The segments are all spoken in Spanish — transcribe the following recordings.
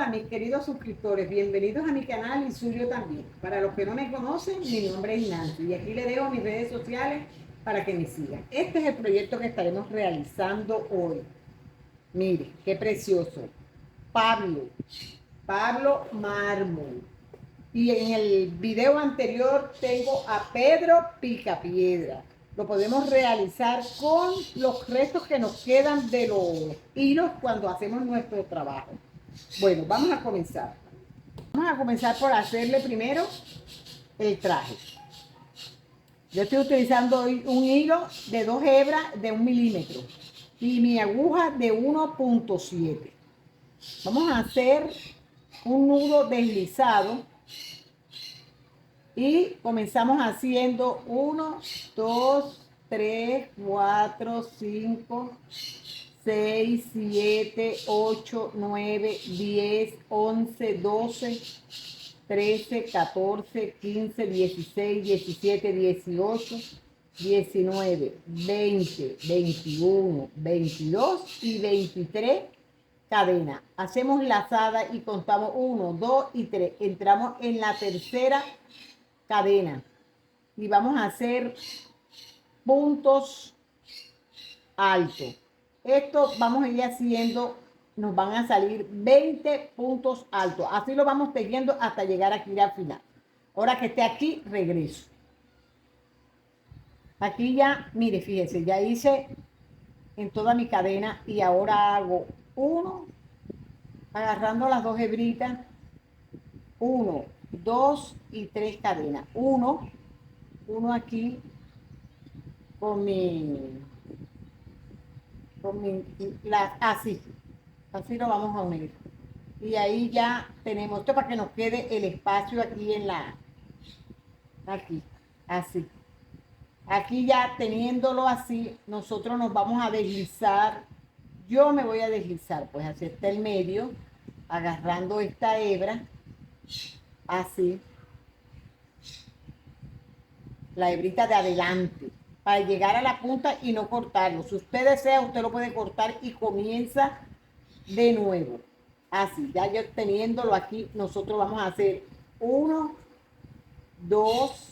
Hola mis queridos suscriptores, bienvenidos a mi canal y suyo también. Para los que no me conocen, mi nombre es Nancy y aquí les dejo mis redes sociales para que me sigan. Este es el proyecto que estaremos realizando hoy. Mire, qué precioso. Pablo Mármol. Y en el video anterior tengo a Pedro Picapiedra. Lo podemos realizar con los restos que nos quedan de los hilos cuando hacemos nuestro trabajo. Bueno, vamos a comenzar. Vamos a comenzar por hacerle primero el traje. Yo estoy utilizando hoy un hilo de 2 hebras de 1 milímetro y mi aguja de 1.7. Vamos a hacer un nudo deslizado y comenzamos haciendo 1, 2, 3, 4, 5, 6, 7, 8, 9, 10, 11, 12, 13, 14, 15, 16, 17, 18, 19, 20, 21, 22 y 23 cadenas. Hacemos lazada y contamos 1, 2 y 3. Entramos en la tercera cadena y vamos a hacer puntos altos. Esto vamos a ir haciendo, nos van a salir 20 puntos altos. Así lo vamos tejiendo hasta llegar aquí al final. Ahora que esté aquí, regreso. Aquí ya, mire, fíjese, ya hice en toda mi cadena y ahora hago uno, agarrando las 2 hebritas, 1, 2 y 3 cadenas. Uno aquí con mi así lo vamos a unir y ahí ya tenemos esto para que nos quede el espacio aquí en aquí, así. Aquí ya teniéndolo así, nosotros nos vamos a deslizar. Yo me voy a deslizar pues hacia el medio, agarrando esta hebra así, la hebrita de adelante, para llegar a la punta y no cortarlo. Si usted desea, usted lo puede cortar y comienza de nuevo. Así, ya yo teniéndolo aquí, nosotros vamos a hacer 1, 2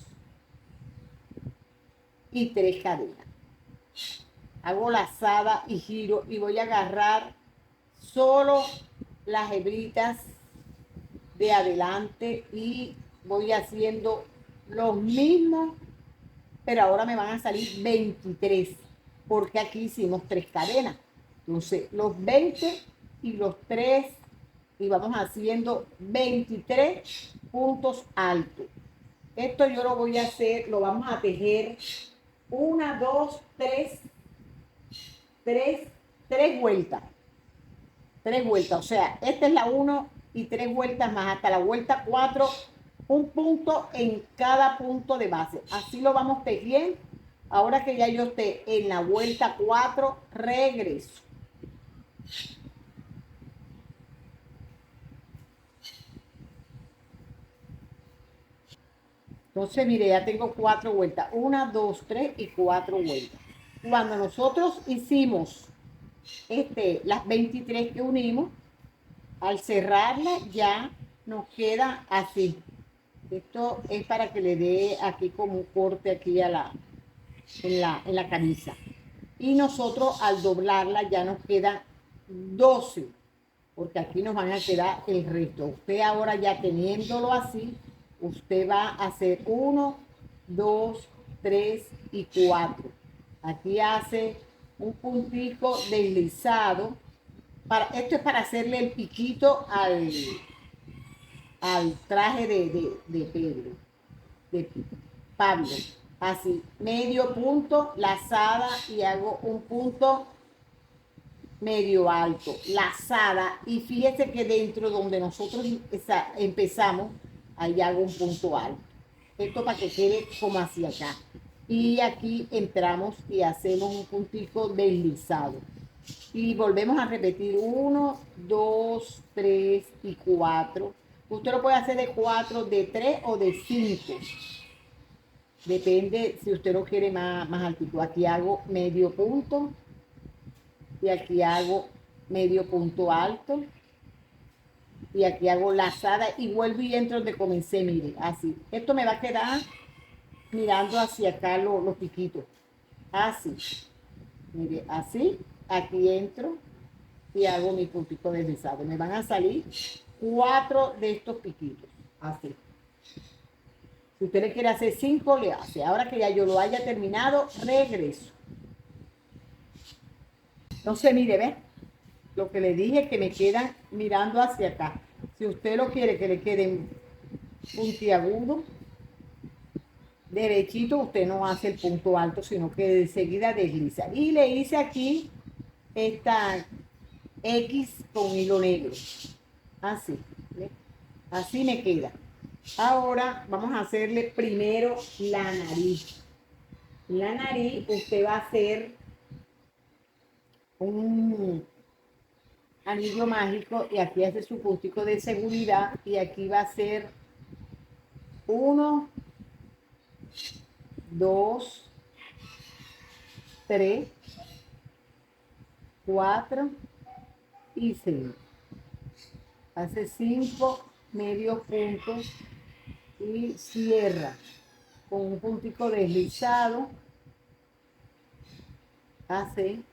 y 3 cadenas. Hago lazada y giro y voy a agarrar solo las hebritas de adelante y voy haciendo los mismos, pero ahora me van a salir 23 porque aquí hicimos 3 cadenas. Entonces los 20 y los 3 y vamos haciendo 23 puntos altos. Esto yo lo voy a hacer, lo vamos a tejer 1, 2, 3 vueltas. 3 vueltas, o sea, esta es la 1 y 3 vueltas más hasta la vuelta 4, un punto en cada punto de base. Así lo vamos tejiendo. Ahora que ya yo esté en la vuelta 4, regreso. Entonces, mire, ya tengo 4 vueltas. 1, 2, 3 y 4 vueltas. Cuando nosotros hicimos las 23 que unimos, al cerrarla ya nos queda así. Esto es para que le dé aquí como un corte aquí en la camisa. Y nosotros al doblarla ya nos quedan 12, porque aquí nos van a quedar el resto. Usted ahora ya teniéndolo así, usted va a hacer 1, 2, 3 y 4. Aquí hace un puntico deslizado. Esto es para hacerle el piquito al traje de Pedro, de Pablo. Así, medio punto, lazada y hago un punto medio alto, lazada, y fíjese que dentro donde nosotros empezamos, ahí hago un punto alto. Esto para que quede como hacia acá. Y aquí entramos y hacemos un puntico deslizado. Y volvemos a repetir 1, 2, 3 y 4. Usted lo puede hacer de 4, de 3 o de 5. Depende si usted lo quiere más altitud. Aquí hago medio punto y aquí hago medio punto alto y aquí hago lazada y vuelvo y entro donde comencé, mire, así. Esto me va a quedar mirando hacia acá los piquitos, así, mire, así, aquí entro y hago mi puntito deslizado. Me van a salir 4 de estos piquitos, así. Si usted le quiere hacer 5, le hace. Ahora que ya yo lo haya terminado, regreso. Entonces, mire, ¿ves? Lo que le dije, que me quedan mirando hacia acá. Si usted lo quiere que le queden puntiagudo, derechito, usted no hace el punto alto, sino que enseguida desliza. Y le hice aquí esta X con hilo negro. Así, ¿ve? Así me queda. Ahora vamos a hacerle primero la nariz. La nariz usted va a hacer un anillo mágico y aquí hace su puntico de seguridad y aquí va a ser 1, 2, 3, 4 y 6. Hace 5 medios puntos y cierra con un puntico deslizado. Así.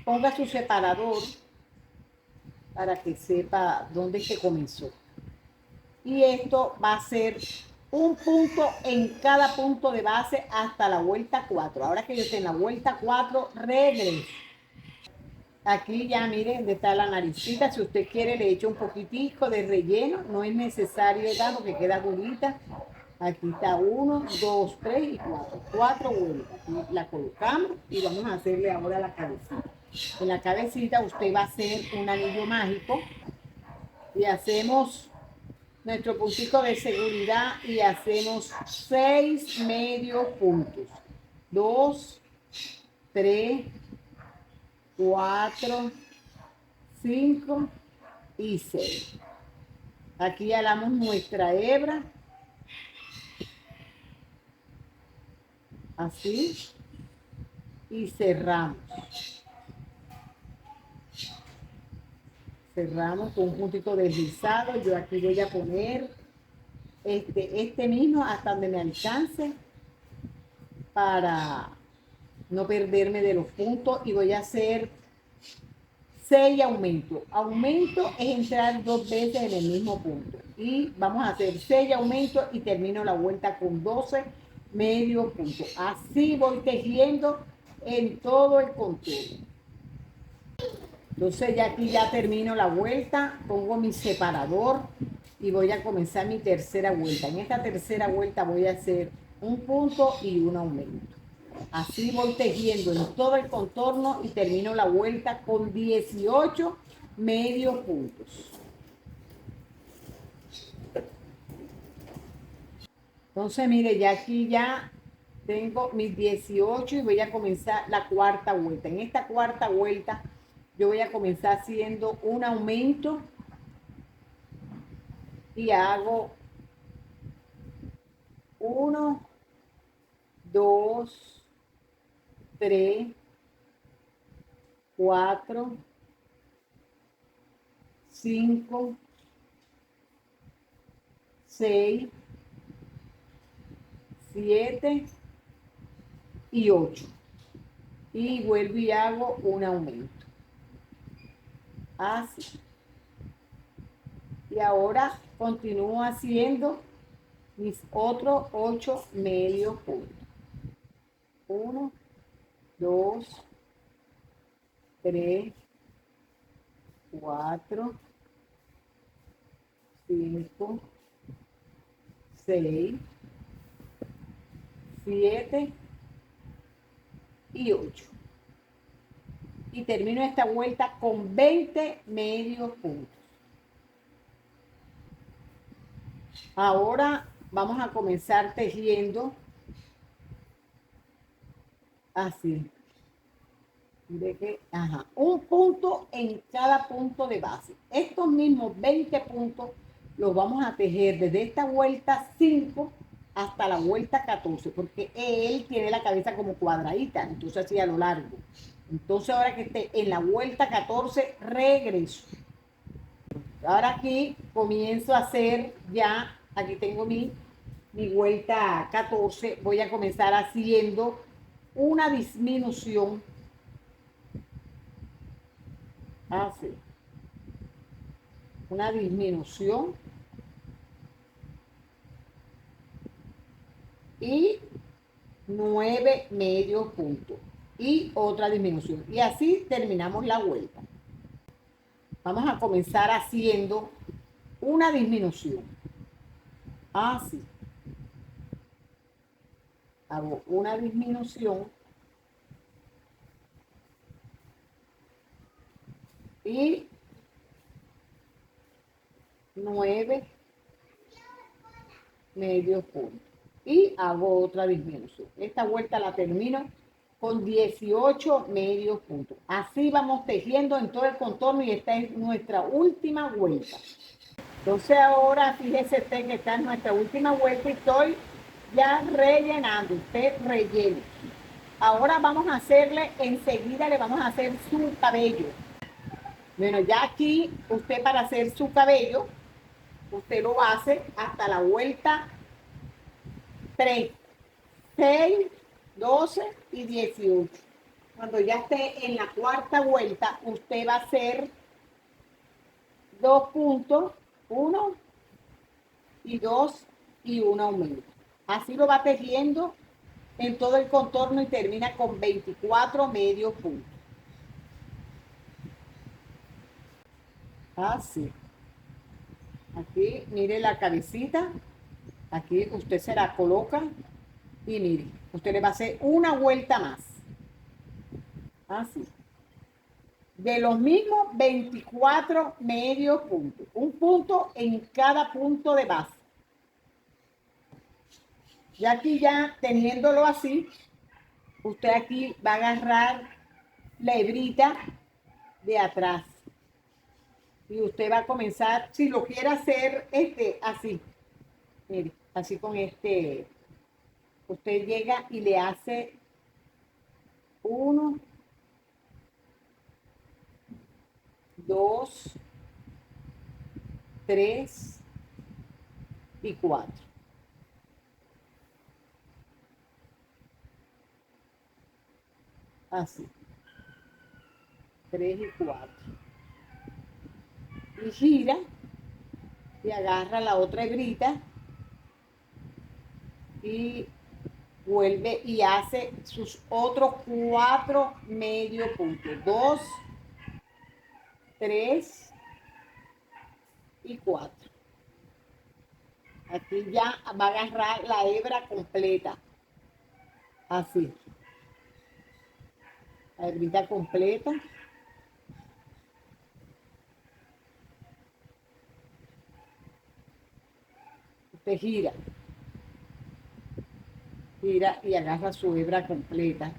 Ponga su separador para que sepa dónde es que comenzó. Y esto va a ser un punto en cada punto de base hasta la vuelta 4. Ahora que yo esté en la vuelta 4, regreso. Aquí ya miren dónde está la naricita. Si usted quiere le echo un poquitico de relleno. No es necesario dar porque queda durita. Aquí está 1, 2, 3 y 4. 4 vueltas. Aquí la colocamos y vamos a hacerle ahora la cabecita. En la cabecita usted va a hacer un anillo mágico y hacemos nuestro puntico de seguridad y hacemos 6 medios puntos. 2, 3, 4, 5 y 6. Aquí jalamos nuestra hebra. Así. Y cerramos. Cerramos con un puntito deslizado. Yo aquí voy a poner este mismo hasta donde me alcance para no perderme de los puntos y voy a hacer 6 aumentos. Aumento es entrar 2 veces en el mismo punto y vamos a hacer 6 aumentos y termino la vuelta con 12 medios puntos. Así voy tejiendo en todo el contorno. Entonces ya aquí ya termino la vuelta, pongo mi separador y voy a comenzar mi tercera vuelta. En esta tercera vuelta voy a hacer un punto y un aumento. Así voy tejiendo en todo el contorno y termino la vuelta con 18 medios puntos. Entonces mire, ya aquí ya tengo mis 18 y voy a comenzar la cuarta vuelta. En esta cuarta vuelta yo voy a comenzar haciendo un aumento y hago 1, 2, 3, 4, 5, 6, 7 y 8. Y vuelvo y hago un aumento. Así. Y ahora continúo haciendo mis otros 8 medios puntos. 1, 2, 3, 4, 5, 6, 7 y 8. Y termino esta vuelta con 20 medios puntos. Ahora vamos a comenzar tejiendo así. Mire que, un punto en cada punto de base. Estos mismos 20 puntos los vamos a tejer desde esta vuelta 5 hasta la vuelta 14, porque él tiene la cabeza como cuadradita, entonces así a lo largo. Entonces ahora que esté en la vuelta 14, regreso. Ahora aquí comienzo a hacer ya, aquí tengo mi vuelta 14, voy a comenzar haciendo una disminución, así, una disminución y 9 medios puntos y otra disminución. Y así terminamos la vuelta. Vamos a comenzar haciendo una disminución. Así. Hago una disminución y 9 medios puntos. Y hago otra disminución. Esta vuelta la termino con 18 medios puntos. Así vamos tejiendo en todo el contorno y esta es nuestra última vuelta. Entonces ahora fíjese usted que está en nuestra última vuelta y estoy ya rellenando. Usted rellena. Ahora vamos a hacerle, enseguida le vamos a hacer su cabello. Bueno, ya aquí usted para hacer su cabello, usted lo hace hasta la vuelta 3, 6, 12 y 18. Cuando ya esté en la cuarta vuelta, usted va a hacer 2 puntos, 1 y 2 y 1 aumento. Así lo va tejiendo en todo el contorno y termina con 24 medios puntos. Así. Aquí, mire la cabecita. Aquí usted se la coloca y mire, usted le va a hacer una vuelta más. Así. De los mismos 24 medios puntos. Un punto en cada punto de base. Y aquí ya teniéndolo así, usted aquí va a agarrar la hebrita de atrás. Y usted va a comenzar, si lo quiere hacer así, mire, así con usted llega y le hace 1, 2, 3 y 4. Así. 3 y 4. Y gira y agarra la otra hebrita y vuelve y hace sus otros 4 medio puntos. 2, 3 y 4. Aquí ya va a agarrar la hebra completa. Así. La hebrita completa. Usted gira. Gira y agarra su hebra completa.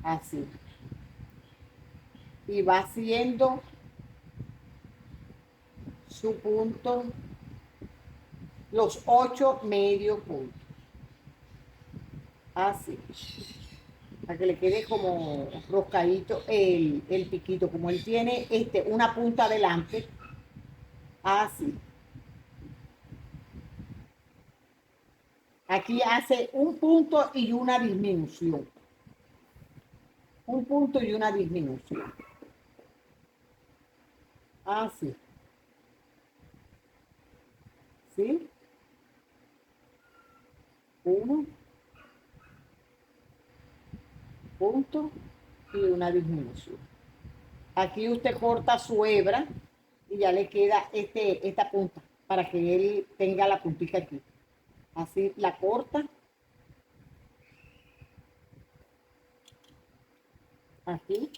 Así. Y va haciendo su punto, los 8 medio puntos. Así. Para que le quede como roscadito el piquito. Como él tiene una punta adelante. Así. Aquí hace un punto y una disminución. Un punto y una disminución. Así. ¿Sí? 1 punto y una disminución. Aquí usted corta su hebra y ya le queda esta punta para que él tenga la puntita aquí. Así la corta. Aquí.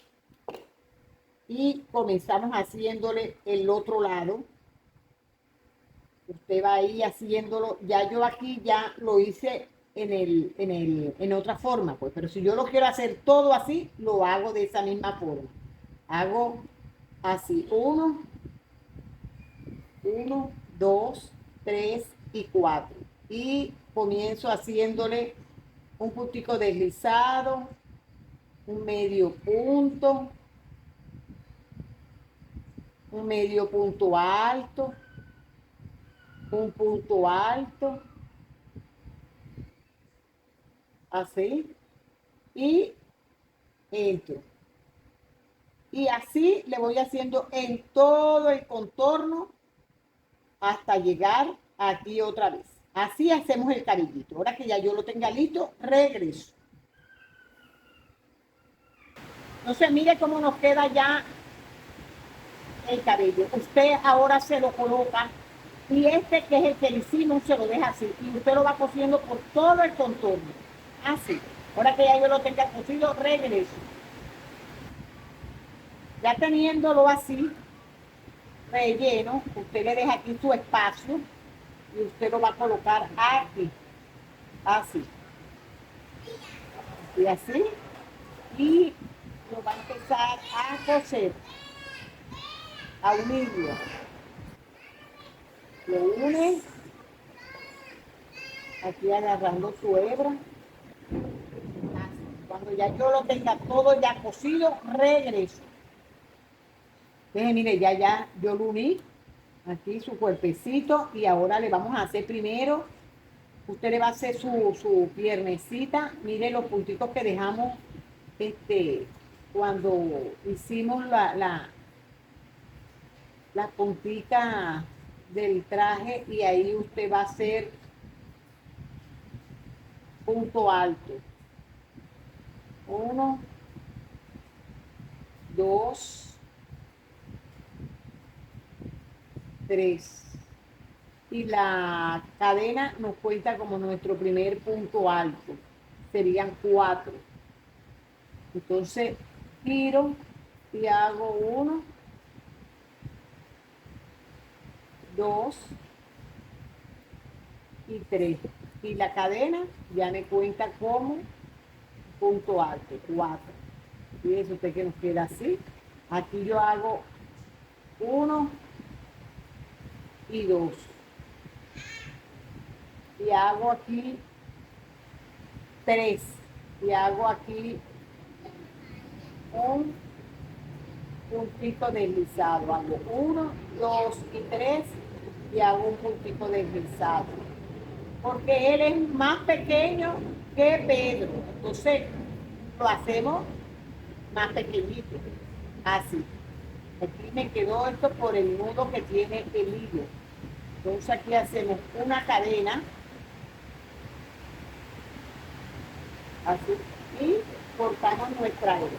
Y comenzamos haciéndole el otro lado. Usted va ahí haciéndolo. Ya yo aquí ya lo hice en otra forma, pues. Pero si yo lo quiero hacer todo así, lo hago de esa misma forma. Hago así. 1, 2, 3 y 4. Y comienzo haciéndole un puntico deslizado, un medio punto, un medio punto alto, un punto alto, así, y entro. Y así le voy haciendo en todo el contorno hasta llegar aquí otra vez. Así hacemos el cabellito. Ahora que ya yo lo tenga listo, regreso. Entonces, mire cómo nos queda ya el cabello. Usted ahora se lo coloca y este que es el que le hicimos se lo deja así. Y usted lo va cosiendo por todo el contorno. Así. Ahora que ya yo lo tenga cosido, regreso. Ya teniéndolo así, relleno, usted le deja aquí su espacio y usted lo va a colocar aquí. Así. Y así. Y lo va a empezar a coser, a unirlo. Lo une, aquí agarrando su hebra. Así. Cuando ya yo lo tenga todo ya cosido, regreso. Entonces, mire, ya yo lo uní. Aquí su cuerpecito. Y ahora le vamos a hacer primero. Usted le va a hacer su piernecita. Mire los puntitos que dejamos cuando hicimos la puntita del traje. Y ahí usted va a hacer punto alto. 1, 2, 3. Y la cadena nos cuenta como nuestro primer punto alto. Serían 4. Entonces giro y hago 1, 2 y 3. Y la cadena ya me cuenta como punto alto, 4. Fíjese usted que nos queda así. Aquí yo hago 1 y 2. Y hago aquí 3. Y hago aquí un puntito deslizado. Hago 1, 2 y 3 y hago un puntito deslizado. Porque él es más pequeño que Pedro. Entonces lo hacemos más pequeñito. Así. Aquí me quedó esto por el nudo que tiene el hilo. Entonces aquí hacemos una cadena. Así. Y cortamos nuestra hebra.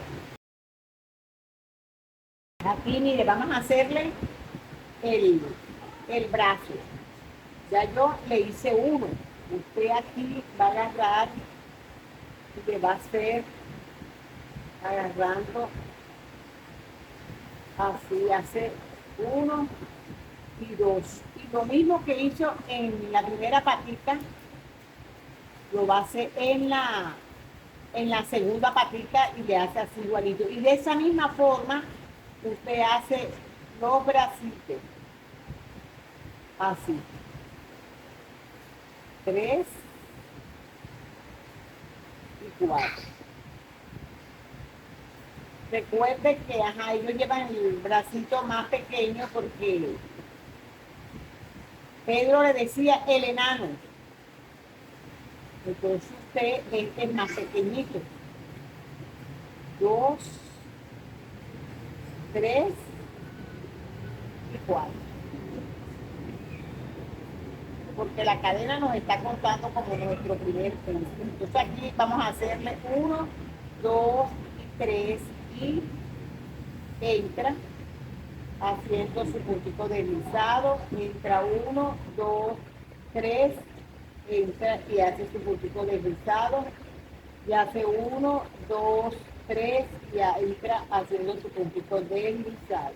Aquí, mire, vamos a hacerle el brazo. Ya yo le hice 1. Usted aquí va a agarrar y le va a hacer agarrando así, hace 1 y 2. Y lo mismo que hizo en la primera patita, lo va a hacer en la segunda patita y le hace así igualito. Y de esa misma forma, usted hace los bracitos. Así. 3 y 4. Recuerde que ellos llevan el bracito más pequeño porque Pedro le decía el enano. Entonces usted, este es más pequeñito. 2, 3 y 4. Porque la cadena nos está contando como nuestro primer punto. Entonces aquí vamos a hacerle 1, 2 y 3 y entra haciendo su puntito deslizado. Entra 1, 2, 3, entra y hace su puntito deslizado. Y hace 1, 2, 3 y entra haciendo su puntito deslizado.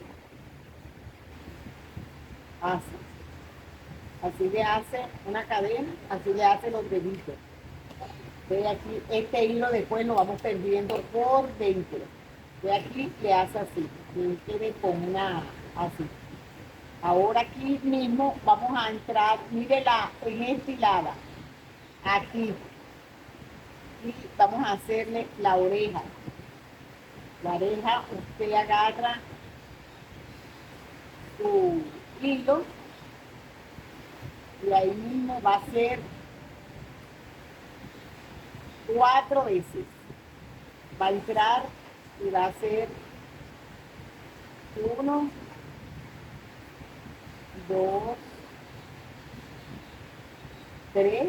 Así. Así le hace una cadena, así le hace los deditos. Ve aquí, este hilo después lo vamos perdiendo por dentro. Ve aquí, le hace así, y quede con una así. Ahora aquí mismo vamos a entrar, mire en esta hilada, aquí. Y vamos a hacerle la oreja. La oreja usted agarra hilo y ahí mismo va a ser 4 veces. Va a entrar y va a ser 1, 2, 3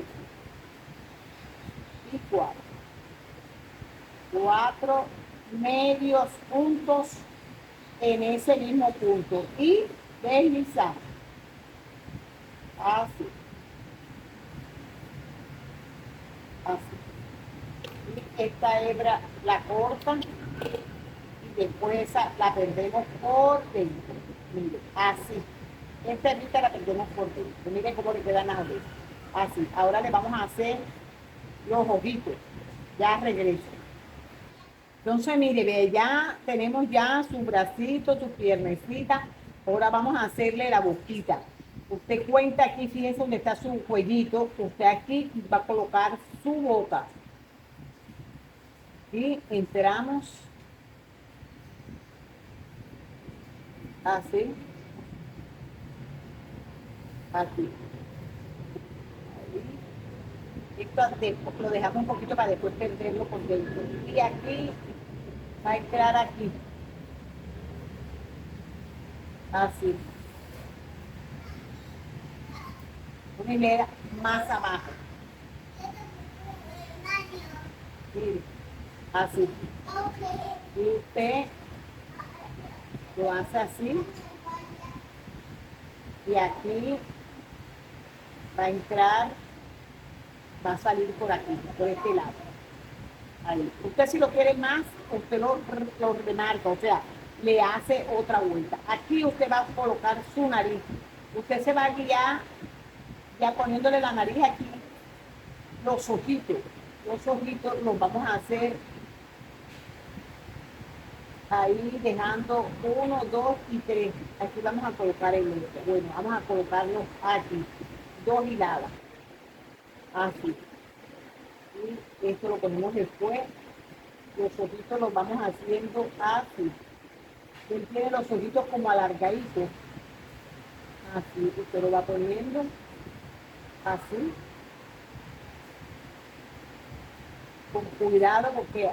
y 4. 4 medios puntos en ese mismo punto y deslizar. Así. Así. Y esta hebra la cortan y después esa la perdemos por dentro. Mire, así. Esta hebrita la perdemos por dentro. Miren cómo le quedan las orejas. Así. Ahora le vamos a hacer los ojitos. Ya regreso. Entonces, mire, ve, ya tenemos ya su bracito, su piernecita. Ahora vamos a hacerle la boquita. Usted cuenta aquí, fíjense donde está su cuellito. Usted aquí va a colocar su boca. Y entramos así. Aquí. Esto lo dejamos un poquito para después perderlo por dentro. Y aquí va a entrar aquí. Así. Una hilera más abajo. Mire, así. Y usted lo hace así. Y aquí va a entrar, va a salir por aquí, por este lado. Ahí. Usted si lo quiere más, usted lo remarca, o sea, le hace otra vuelta. Aquí usted va a colocar su nariz. Usted se va a guiar ya poniéndole la nariz aquí, los ojitos. Los ojitos los vamos a hacer ahí dejando 1, 2 y 3. Aquí vamos a colocar el otro. Bueno, vamos a colocarlos aquí, 2 hiladas. Así. Y esto lo ponemos después. Los ojitos los vamos haciendo así. Él tiene los ojitos como alargaditos. Así, usted lo va poniendo así. Con cuidado porque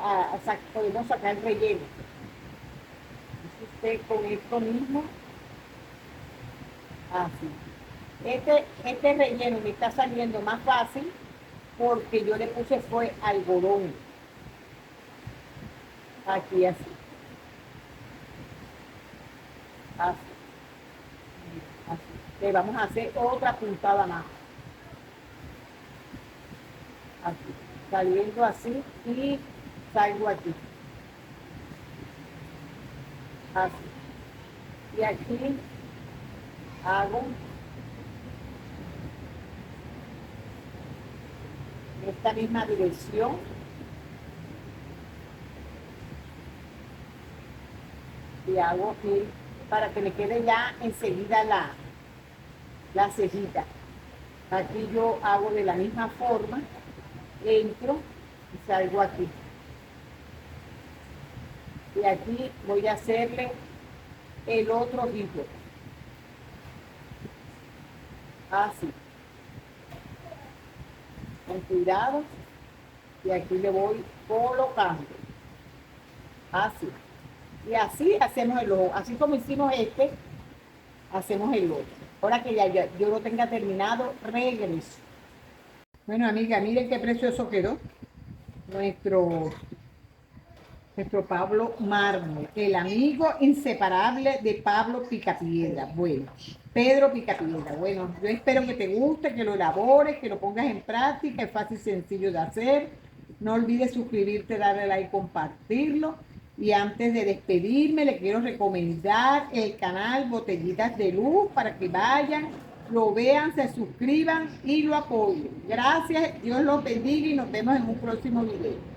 podemos sacar el relleno. Usted con esto mismo, así. Este relleno me está saliendo más fácil porque yo le puse fue algodón. Aquí así. Así. Así. Le vamos a hacer otra puntada más. Así. Saliendo así y salgo aquí. Así. Y aquí hago esta misma dirección. Y hago aquí para que le quede ya enseguida la cejita. Aquí yo hago de la misma forma, entro y salgo aquí. Y aquí voy a hacerle el otro ojito. Así. Con cuidado. Y aquí le voy colocando. Así. Y así hacemos el ojo. Así como hicimos este, hacemos el otro. Ahora que ya yo lo tenga terminado, regreso. Bueno, amiga, miren qué precioso quedó nuestro Pablo Mármol, el amigo inseparable de Pablo Picapiedra. Bueno, Pedro Picapiedra. Bueno, yo espero que te guste, que lo elabores, que lo pongas en práctica. Es fácil y sencillo de hacer. No olvides suscribirte, darle like, compartirlo. Y antes de despedirme, le quiero recomendar el canal Botellitas de Luz para que vayan, lo vean, se suscriban y lo apoyen. Gracias, Dios los bendiga y nos vemos en un próximo video.